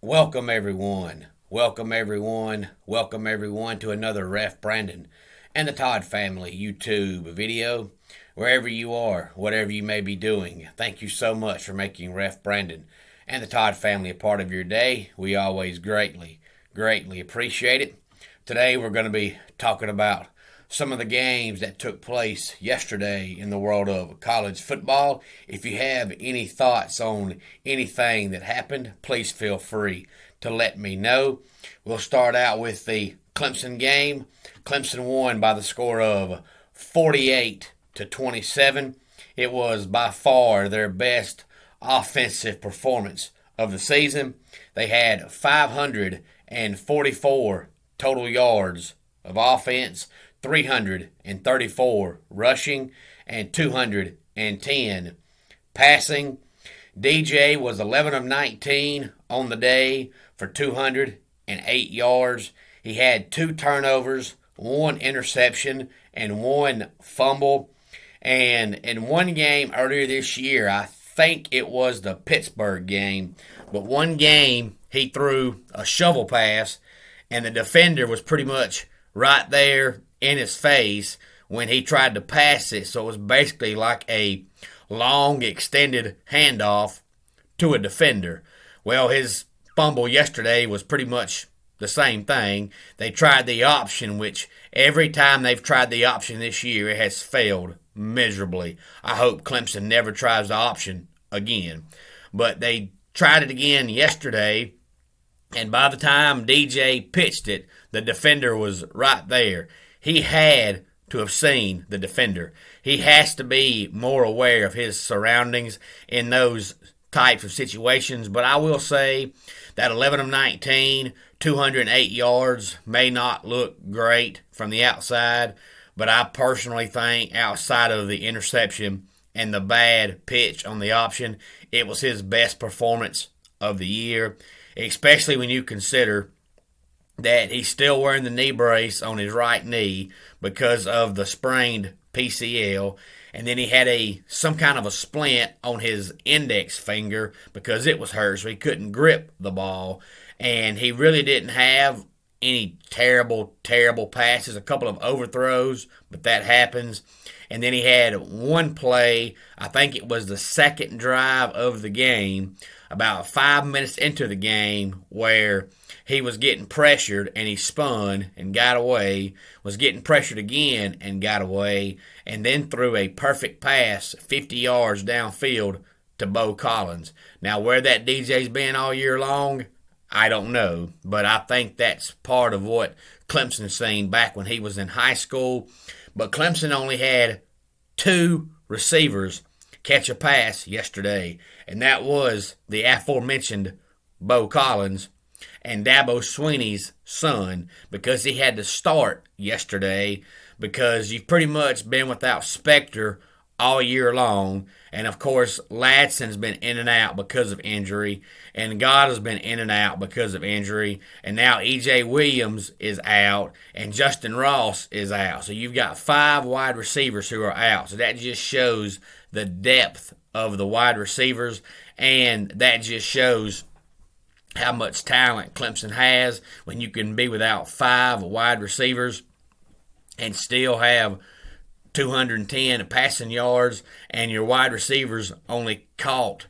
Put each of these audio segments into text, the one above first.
Welcome everyone. Welcome everyone. Welcome everyone to another Ref Brandon and the Todd family YouTube video. Wherever you are, whatever you may be doing, thank you so much for making Ref Brandon and the Todd family a part of your day. We always greatly appreciate it. Today we're going to be talking about some of the games that took place yesterday in the world of college football. If you have any thoughts on anything that happened, please feel free to let me know. We'll start out with the Clemson game. Clemson won by the score of 48-27. It was by far their best offensive performance of the season. They had 544 total yards of offense, 334 rushing, and 210 passing. DJ was 11 of 19 on the day for 208 yards. He had 2 turnovers, 1 interception, and 1 fumble. And in one game earlier this year, I think it was the Pittsburgh game, but one game he threw a shovel pass, and the defender was pretty much right there in his face when he tried to pass it. So it was basically like a long extended handoff to a defender. Well, his fumble yesterday was pretty much the same thing. They tried the option, which every time they've tried the option this year, it has failed miserably. I hope Clemson never tries the option again. But they tried it again yesterday, and by the time DJ pitched it, the defender was right there. He had to have seen the defender. He has to be more aware of his surroundings in those types of situations. But I will say that 11 of 19, 208 yards may not look great from the outside, but I personally think outside of the interception and the bad pitch on the option, it was his best performance of the year, especially when you consider that he's still wearing the knee brace on his right knee because of the sprained PCL, and then he had some kind of a splint on his index finger because it was hurt, so he couldn't grip the ball, and he really didn't have any terrible passes, a couple of overthrows, but that happens. And then he had one play, I think it was the second drive of the game, about 5 minutes into the game, where he was getting pressured and he spun and got away, was getting pressured again and got away, and then threw a perfect pass 50 yards downfield to Bo Collins. Now, where that DJ's been all year long, I don't know, but I think that's part of what Clemson's seen back when he was in high school. But Clemson only had 2 receivers catch a pass yesterday, and that was the aforementioned Bo Collins and Dabo Swinney's son, because he had to start yesterday because you've pretty much been without Spector all year long. And of course, Ladson's been in and out because of injury, and God has been in and out because of injury, and now E.J. Williams is out, and Justin Ross is out. So you've got 5 wide receivers who are out. So that just shows the depth of the wide receivers, and that just shows how much talent Clemson has when you can be without 5 wide receivers and still have 210 passing yards, and your wide receivers only caught,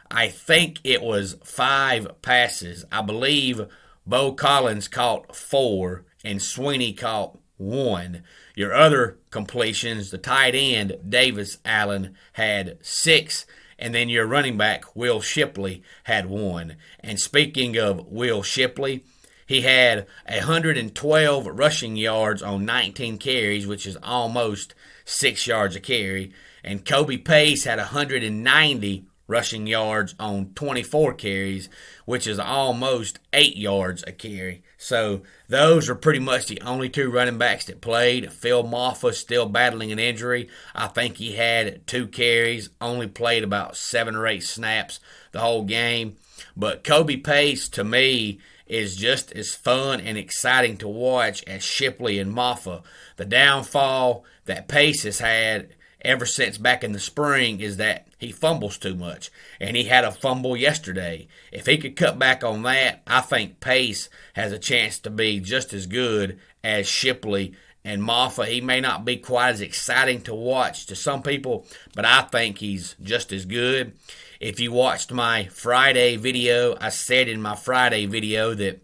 I think it was 5 passes. I believe Bo Collins caught 4 and Swinney caught 1. Your other completions, the tight end, Davis Allen, had 6, and then your running back, Will Shipley, had 1. And speaking of Will Shipley, he had 112 rushing yards on 19 carries, which is almost 6 yards a carry. And Kobe Pace had 190 rushing yards on 24 carries, which is almost 8 yards a carry. So those are pretty much the only 2 running backs that played. Phil Maffa still battling an injury. I think he had 2 carries, only played about 7 or 8 snaps the whole game. But Kobe Pace, to me, is just as fun and exciting to watch as Shipley and Maffa. The downfall that Pace has had ever since back in the spring is that he fumbles too much. And he had a fumble yesterday. If he could cut back on that, I think Pace has a chance to be just as good as Shipley and Moffa. He may not be quite as exciting to watch to some people, but I think he's just as good. If you watched my Friday video, I said in my Friday video that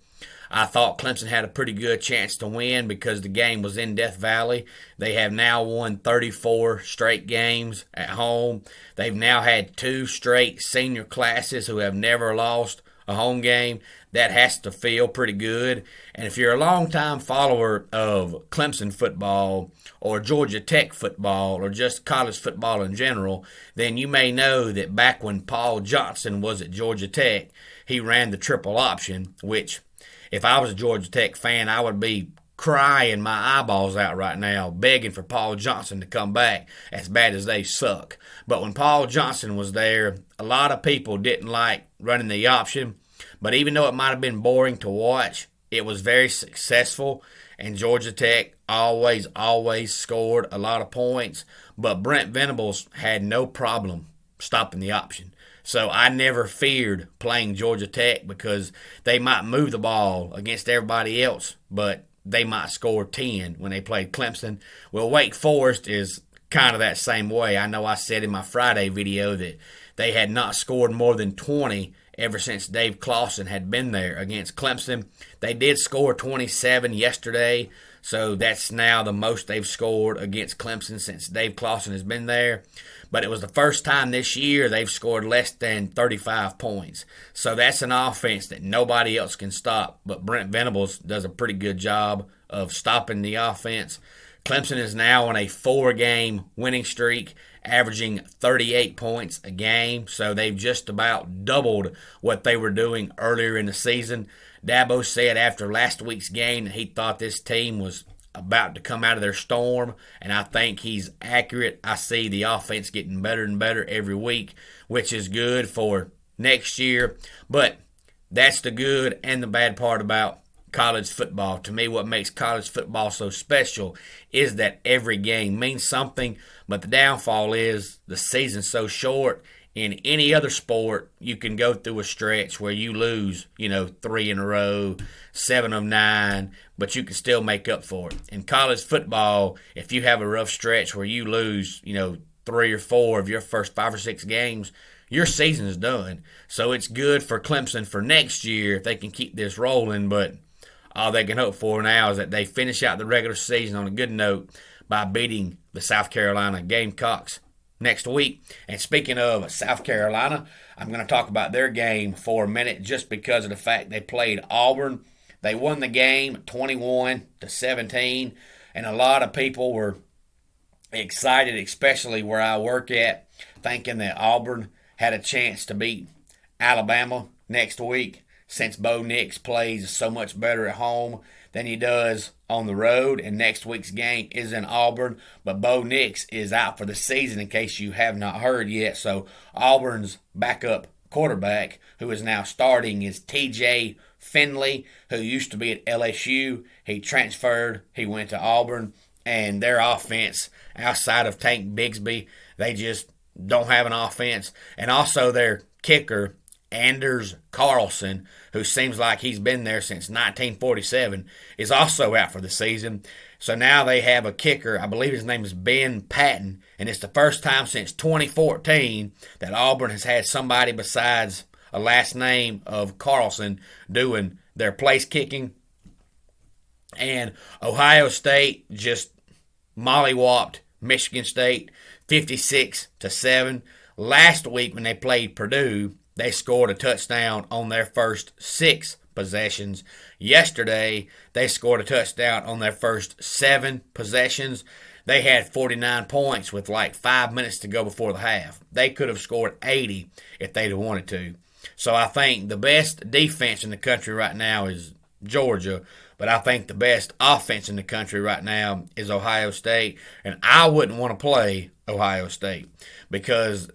I thought Clemson had a pretty good chance to win because the game was in Death Valley. They have now won 34 straight games at home. They've now had 2 straight senior classes who have never lost a home game. That has to feel pretty good. And if you're a longtime follower of Clemson football or Georgia Tech football or just college football in general, then you may know that back when Paul Johnson was at Georgia Tech, he ran the triple option, which if I was a Georgia Tech fan, I would be crying my eyeballs out right now, begging for Paul Johnson to come back as bad as they suck. But when Paul Johnson was there, a lot of people didn't like running the option. But even though it might have been boring to watch, it was very successful. And Georgia Tech always scored a lot of points. But Brent Venables had no problem stopping the option. So I never feared playing Georgia Tech because they might move the ball against everybody else, but they might score 10 when they played Clemson. Well, Wake Forest is kind of that same way. I know I said in my Friday video that they had not scored more than 20 ever since Dave Clawson had been there against Clemson. They did score 27 yesterday, so that's now the most they've scored against Clemson since Dave Clawson has been there. But it was the first time this year they've scored less than 35 points. So that's an offense that nobody else can stop. But Brent Venables does a pretty good job of stopping the offense. Clemson is now on a 4-game winning streak, averaging 38 points a game. So they've just about doubled what they were doing earlier in the season. Dabo said after last week's game that he thought this team was about to come out of their storm, and I think he's accurate. I see the offense getting better and better every week, which is good for next year. But that's the good and the bad part about college football. To me, what makes college football so special is that every game means something, but the downfall is the season's so short. In any other sport, you can go through a stretch where you lose, 3 in a row, 7 of 9, but you can still make up for it. In college football, if you have a rough stretch where you lose, 3 or 4 of your first 5 or 6 games, your season is done. So it's good for Clemson for next year if they can keep this rolling, but all they can hope for now is that they finish out the regular season on a good note by beating the South Carolina Gamecocks next week. And speaking of South Carolina, I'm going to talk about their game for a minute just because of the fact they played Auburn. They won the game 21-17, and a lot of people were excited, especially where I work at, thinking that Auburn had a chance to beat Alabama next week since Bo Nix plays so much better at home than he does on the road, and next week's game is in Auburn. But Bo Nix is out for the season in case you have not heard yet. So Auburn's backup quarterback, who is now starting, is TJ Finley, who used to be at LSU. He transferred, he went to Auburn, and their offense outside of Tank Bigsby, they just don't have an offense. And also their kicker, Anders Carlson, who seems like he's been there since 1947, is also out for the season. So now they have a kicker. I believe his name is Ben Patton, and it's the first time since 2014 that Auburn has had somebody besides a last name of Carlson doing their place kicking. And Ohio State just mollywopped Michigan State 56-7. Last week when they played Purdue, they scored a touchdown on their first 6 possessions. Yesterday, they scored a touchdown on their first 7 possessions. They had 49 points with like 5 minutes to go before the half. They could have scored 80 if they'd have wanted to. So I think the best defense in the country right now is Georgia, but I think the best offense in the country right now is Ohio State. And I wouldn't want to play Ohio State because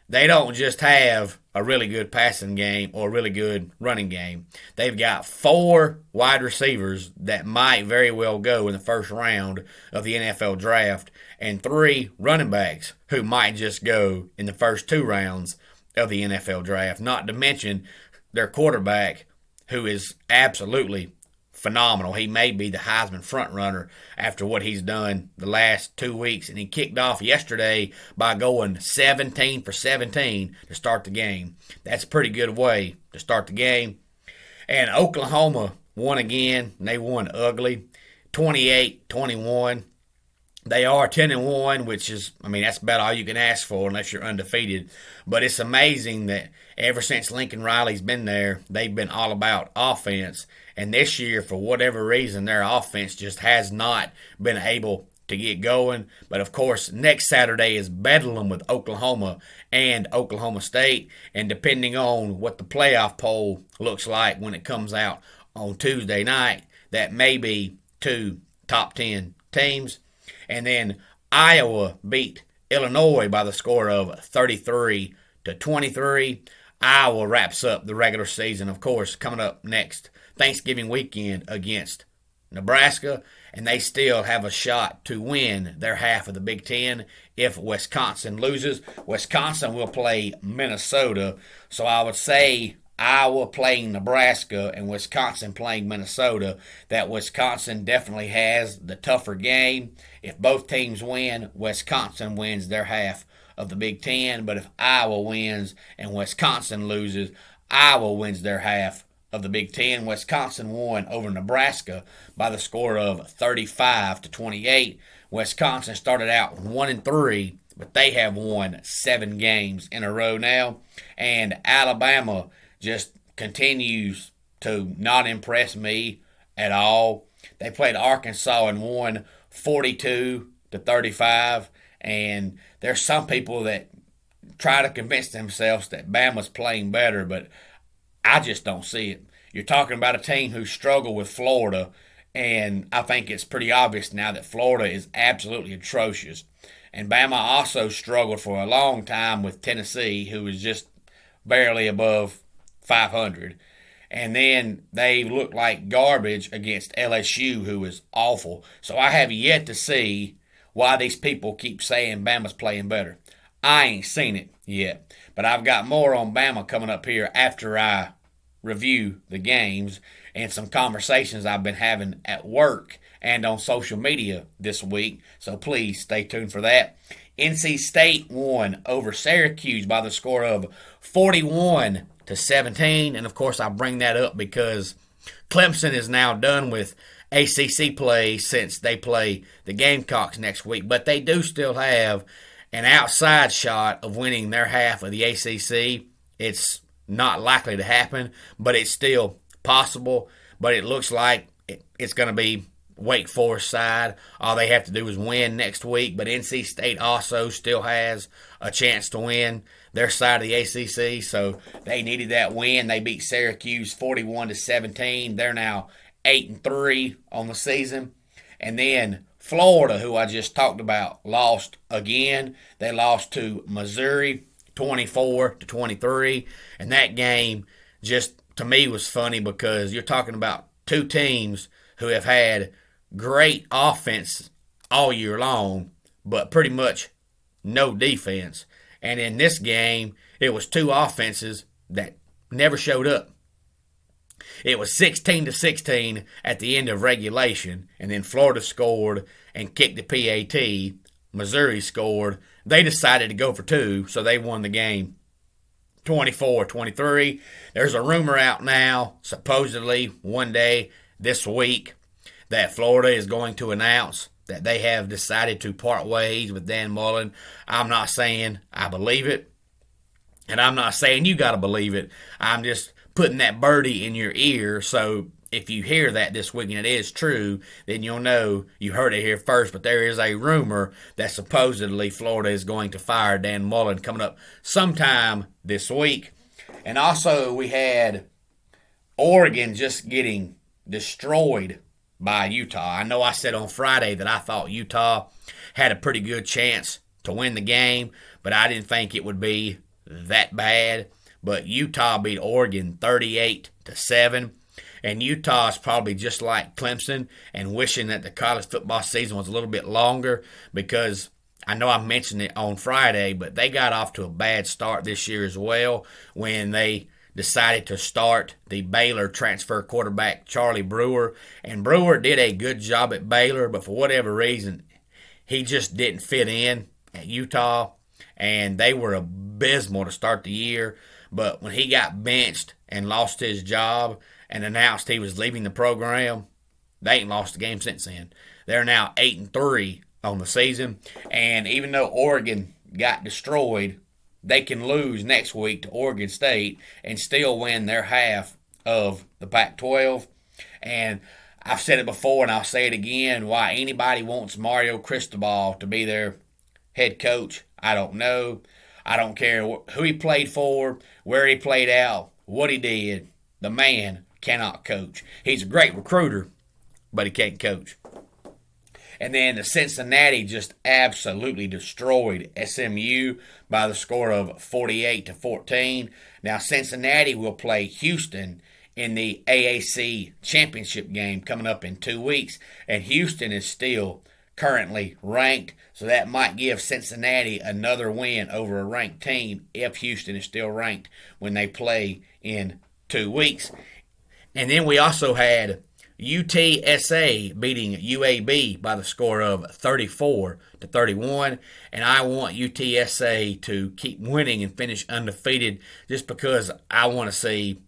they don't just have a really good passing game or a really good running game. They've got 4 wide receivers that might very well go in the first round of the NFL draft and 3 running backs who might just go in the first 2 rounds of the NFL draft, not to mention their quarterback who is absolutely phenomenal. He may be the Heisman frontrunner after what he's done the last 2 weeks, and he kicked off yesterday by going 17 for 17 to start the game. That's a pretty good way to start the game. And Oklahoma won again, and they won ugly, 28-21. They are 10-1, which is, that's about all you can ask for unless you're undefeated. But it's amazing that ever since Lincoln Riley's been there, they've been all about offense. And this year, for whatever reason, their offense just has not been able to get going. But, of course, next Saturday is Bedlam with Oklahoma and Oklahoma State. And depending on what the playoff poll looks like when it comes out on Tuesday night, that may be 2 top 10 teams. And then Iowa beat Illinois by the score of 33-23. Iowa wraps up the regular season, of course, coming up next Thanksgiving weekend against Nebraska, and they still have a shot to win their half of the Big Ten if Wisconsin loses. Wisconsin will play Minnesota, so I would say Iowa playing Nebraska and Wisconsin playing Minnesota, that Wisconsin definitely has the tougher game. If both teams win, Wisconsin wins their half of the Big Ten. But if Iowa wins and Wisconsin loses, Iowa wins their half of the Big Ten. Wisconsin won over Nebraska by the score of 35-28. Wisconsin started out 1-3, but they have won 7 games in a row now. And Alabama just continues to not impress me at all. They played Arkansas and won 42-35, and there's some people that try to convince themselves that Bama's playing better, but I just don't see it. You're talking about a team who struggled with Florida, and I think it's pretty obvious now that Florida is absolutely atrocious. And Bama also struggled for a long time with Tennessee, who was just barely above 500. And then they looked like garbage against LSU, who is awful. So I have yet to see why these people keep saying Bama's playing better. I ain't seen it yet. But I've got more on Bama coming up here after I review the games and some conversations I've been having at work and on social media this week. So please stay tuned for that. NC State won over Syracuse by the score of 41-17. And, of course, I bring that up because Clemson is now done with ACC play since they play the Gamecocks next week. But they do still have an outside shot of winning their half of the ACC. It's not likely to happen, but it's still possible. But it looks like it's going to be Wake Forest side. All they have to do is win next week. But NC State also still has a chance to win their side of the ACC. So they needed that win. They beat Syracuse 41-17. They're now 8-3 on the season. And then Florida, who I just talked about, lost again. They lost to Missouri 24-23. And that game just, to me, was funny because you're talking about 2 teams who have had great offense all year long, but pretty much no defense. And in this game, it was 2 offenses that never showed up. It was 16-16 at the end of regulation, and then Florida scored and kicked the PAT. Missouri scored. They decided to go for 2, so they won the game 24-23. There's a rumor out now, supposedly one day this week, that Florida is going to announce that they have decided to part ways with Dan Mullen. I'm not saying I believe it, and I'm not saying you got to believe it. I'm just putting that birdie in your ear, so if you hear that this week and it is true, then you'll know you heard it here first. But there is a rumor that supposedly Florida is going to fire Dan Mullen coming up sometime this week. And also we had Oregon just getting destroyed by Utah. I know I said on Friday that I thought Utah had a pretty good chance to win the game, but I didn't think it would be that bad. but Utah beat Oregon 38-7. And Utah is probably just like Clemson and wishing that the college football season was a little bit longer, because I know I mentioned it on Friday, but they got off to a bad start this year as well when they decided to start the Baylor transfer quarterback Charlie Brewer. And Brewer did a good job at Baylor, but for whatever reason, he just didn't fit in at Utah, and they were abysmal to start the year. But when he got benched and lost his job and announced he was leaving the program, they ain't lost a game since then. They're now 8-3 on the season, and even though Oregon got destroyed, they can lose next week to Oregon State and still win their half of the Pac-12. And I've said it before and I'll say it again, why anybody wants Mario Cristobal to be their head coach, I don't know. I don't care who he played for, where he played out, what he did. The man cannot coach. He's a great recruiter, but he can't coach. And then the Cincinnati just absolutely destroyed SMU by the score of 48-14. Now Cincinnati will play Houston in the AAC championship game coming up in 2 weeks, and Houston is still currently ranked, so that might give Cincinnati another win over a ranked team if Houston is still ranked when they play in 2 weeks. And then we also had UTSA beating UAB by the score of 34-31, and I want UTSA to keep winning and finish undefeated just because I want to see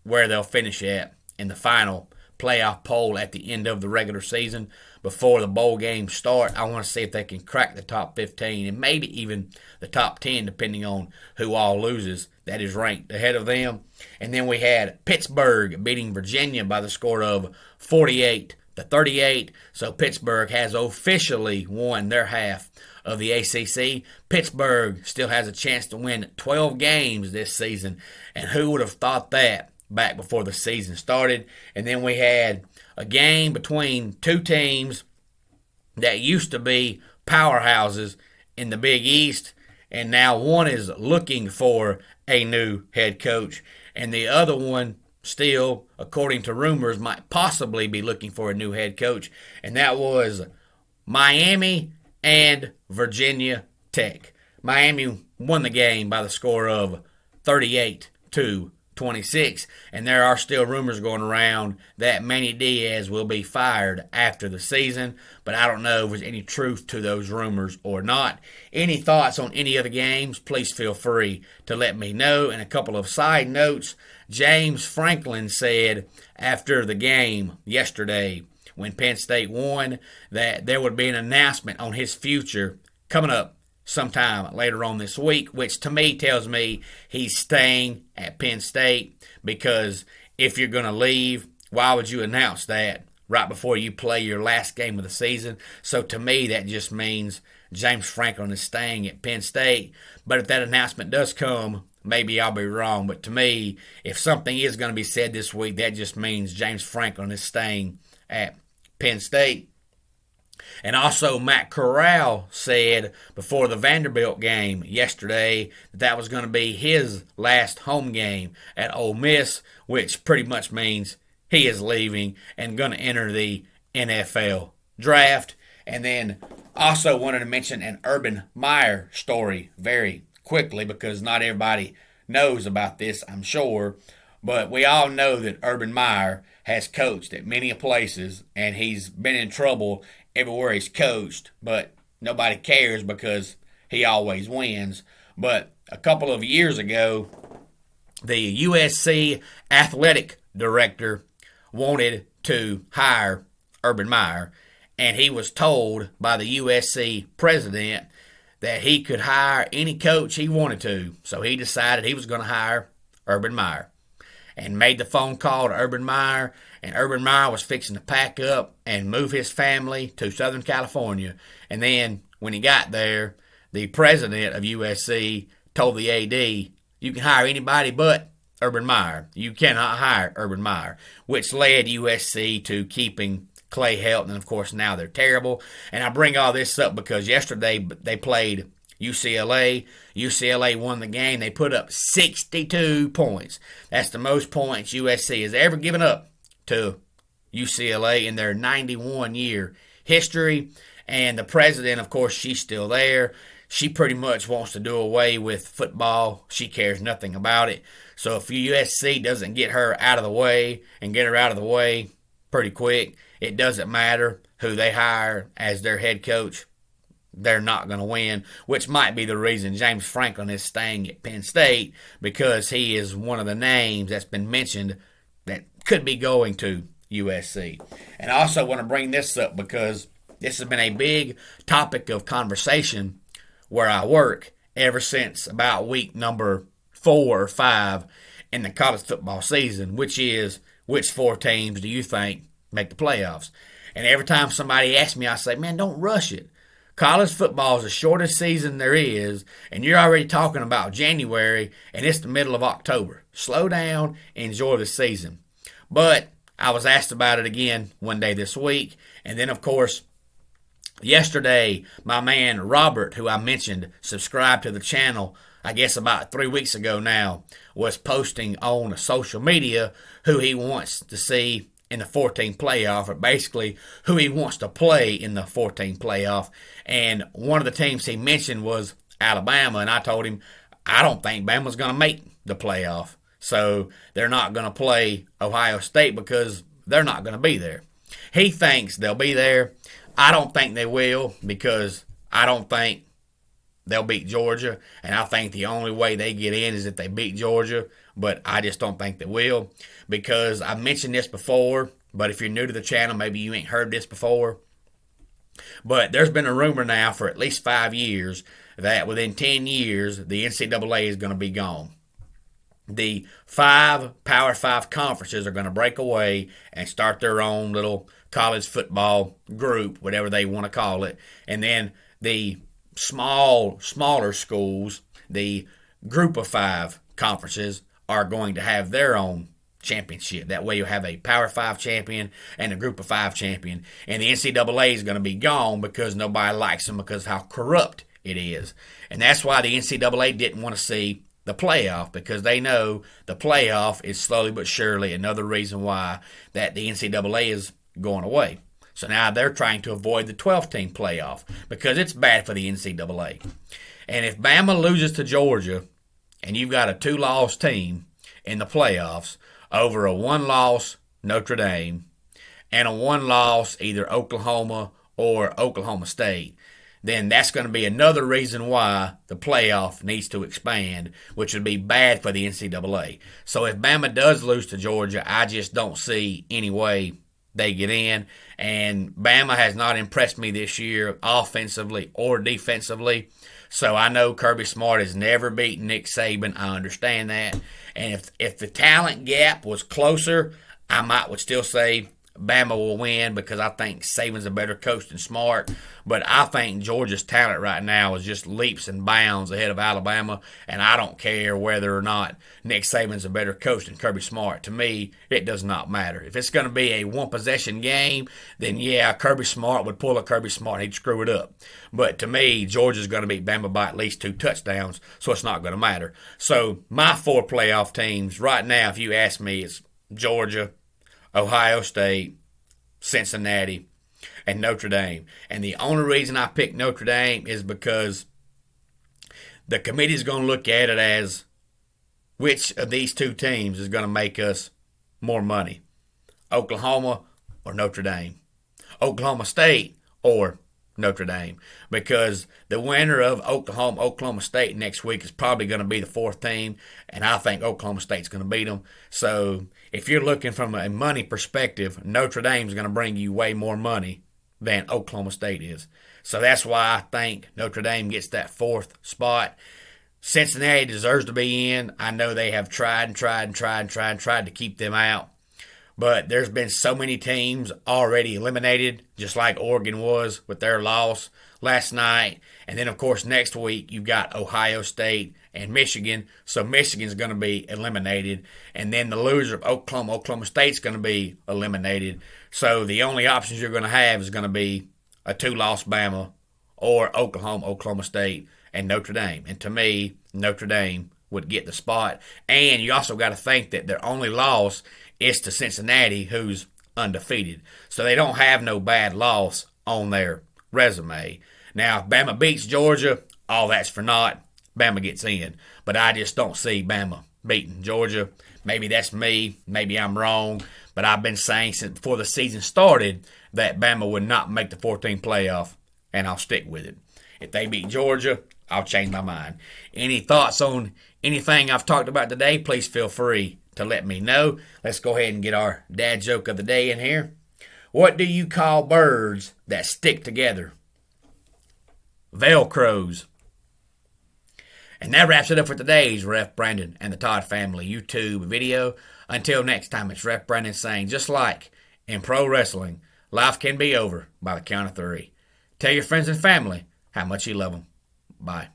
where they'll finish at in the final playoff poll at the end of the regular season before the bowl games start. I want to see if they can crack the top 15 and maybe even the top 10 depending on who all loses that is ranked ahead of them. And then we had Pittsburgh beating Virginia by the score of 48-38. So Pittsburgh has officially won their half of the ACC. Pittsburgh still has a chance to win 12 games this season, and who would have thought that back before the season started? And then we had a game between two teams that used to be powerhouses in the Big East, and now one is looking for a new head coach, and the other one still, according to rumors, might possibly be looking for a new head coach, and that was Miami and Virginia Tech. Miami won the game by the score of 38-26, and there are still rumors going around that Manny Diaz will be fired after the season, but I don't know if there's any truth to those rumors or not. Any thoughts on any of the games, please feel free to let me know. And a couple of side notes, James Franklin said after the game yesterday when Penn State won that there would be an announcement on his future coming up sometime later on this week, which to me tells me he's staying at Penn State, because if you're going to leave, why would you announce that right before you play your last game of the season? So to me, that just means James Franklin is staying at Penn State. But if that announcement does come, maybe I'll be wrong. But to me, if something is going to be said this week, that just means James Franklin is staying at Penn State. And also, Matt Corral said before the Vanderbilt game yesterday that was going to be his last home game at Ole Miss, which pretty much means he is leaving and going to enter the NFL draft. And then also wanted to mention an Urban Meyer story very quickly, because not everybody knows about this, I'm sure. But we all know that Urban Meyer has coached at many places, and he's been in trouble everywhere he's coached, but nobody cares because he always wins. But a couple of years ago, the USC athletic director wanted to hire Urban Meyer, and he was told by the USC president that he could hire any coach he wanted to. So he decided he was going to hire Urban Meyer and made the phone call to Urban Meyer, and Urban Meyer was fixing to pack up and move his family to Southern California. And then when he got there, the president of USC told the AD, you can hire anybody but Urban Meyer. You cannot hire Urban Meyer, which led USC to keeping Clay Helton, and of course now they're terrible. And I bring all this up because yesterday they played UCLA won the game. They put up 62 points. That's the most points USC has ever given up to UCLA in their 91-year history. And the president, of course, she's still there. She pretty much wants to do away with football. She cares nothing about it. So if USC doesn't get her out of the way and get her out of the way pretty quick, it doesn't matter who they hire as their head coach. They're not going to win, which might be the reason James Franklin is staying at Penn State, because he is one of the names that's been mentioned that could be going to USC. And I also want to bring this up because this has been a big topic of conversation where I work ever since about week number 4 or 5 in the college football season, which is, which 4 teams do you think make the playoffs? And every time somebody asks me, I say, man, don't rush it. College football is the shortest season there is, and you're already talking about January, and it's the middle of October. Slow down, enjoy the season. But I was asked about it again one day this week, and then, of course, yesterday, my man Robert, who I mentioned, subscribed to the channel, I guess about 3 weeks ago now, was posting on social media who he wants to see in the 14 playoff, or basically who he wants to play in the 14 playoff. And one of the teams he mentioned was Alabama, and I told him I don't think Bama's going to make the playoff. So they're not going to play Ohio State because they're not going to be there. He thinks they'll be there. I don't think they will, because I don't think they'll beat Georgia, and I think the only way they get in is if they beat Georgia, but I just don't think they will, because I mentioned this before, but if you're new to the channel, maybe you ain't heard this before, but there's been a rumor now for at least 5 years that within 10 years, the NCAA is going to be gone. The 5 Power 5 conferences are going to break away and start their own little college football group, whatever they want to call it, and then the smaller schools, the group of 5 conferences, are going to have their own championship. That way you have a Power 5 champion and a group of 5 champion. And the NCAA is going to be gone because nobody likes them because of how corrupt it is. And that's why the NCAA didn't want to see the playoff, because they know the playoff is slowly but surely another reason why that the NCAA is going away. So now they're trying to avoid the 12-team playoff because it's bad for the NCAA. And if Bama loses to Georgia and you've got a 2-loss team in the playoffs over a 1-loss Notre Dame and a 1-loss either Oklahoma or Oklahoma State, then that's going to be another reason why the playoff needs to expand, which would be bad for the NCAA. So if Bama does lose to Georgia, I just don't see any way they get in. And Bama has not impressed me this year offensively or defensively. So I know Kirby Smart has never beaten Nick Saban. I understand that. And if the talent gap was closer, I would still say Bama will win because I think Saban's a better coach than Smart. But I think Georgia's talent right now is just leaps and bounds ahead of Alabama, and I don't care whether or not Nick Saban's a better coach than Kirby Smart. To me, it does not matter. If it's going to be a one-possession game, then yeah, Kirby Smart would pull a Kirby Smart. He'd screw it up. But to me, Georgia's going to beat Bama by at least 2 touchdowns, so it's not going to matter. So my 4 playoff teams right now, if you ask me, it's Georgia, Ohio State, Cincinnati, and Notre Dame. And the only reason I picked Notre Dame is because the committee's going to look at it as which of these 2 teams is going to make us more money, Oklahoma or Notre Dame, Oklahoma State or Notre Dame, because the winner of Oklahoma State next week is probably going to be the 4th team, and I think Oklahoma State's going to beat them. So if you're looking from a money perspective, Notre Dame's going to bring you way more money than Oklahoma State is. So that's why I think Notre Dame gets that 4th spot. Cincinnati deserves to be in. I know they have tried to keep them out. But there's been so many teams already eliminated, just like Oregon was with their loss last night. And then, of course, next week you've got Ohio State and Michigan. So Michigan's going to be eliminated. And then the loser of Oklahoma State's going to be eliminated. So the only options you're going to have is going to be a 2-loss Bama or Oklahoma State. and Notre Dame. And to me, Notre Dame would get the spot. And you also got to think that their only loss is to Cincinnati, who's undefeated. So they don't have no bad loss on their resume. Now, if Bama beats Georgia, all that's for naught. Bama gets in. But I just don't see Bama beating Georgia. Maybe that's me. Maybe I'm wrong. But I've been saying since before the season started that Bama would not make the 14 playoff, and I'll stick with it. If they beat Georgia, I'll change my mind. Any thoughts on anything I've talked about today, please feel free to let me know. Let's go ahead and get our dad joke of the day in here. What do you call birds that stick together? Velcros. And that wraps it up for today's Ref Brandon and the Todd Family YouTube video. Until next time, it's Ref Brandon saying, just like in pro wrestling, life can be over by the count of 3. Tell your friends and family how much you love them. Bye.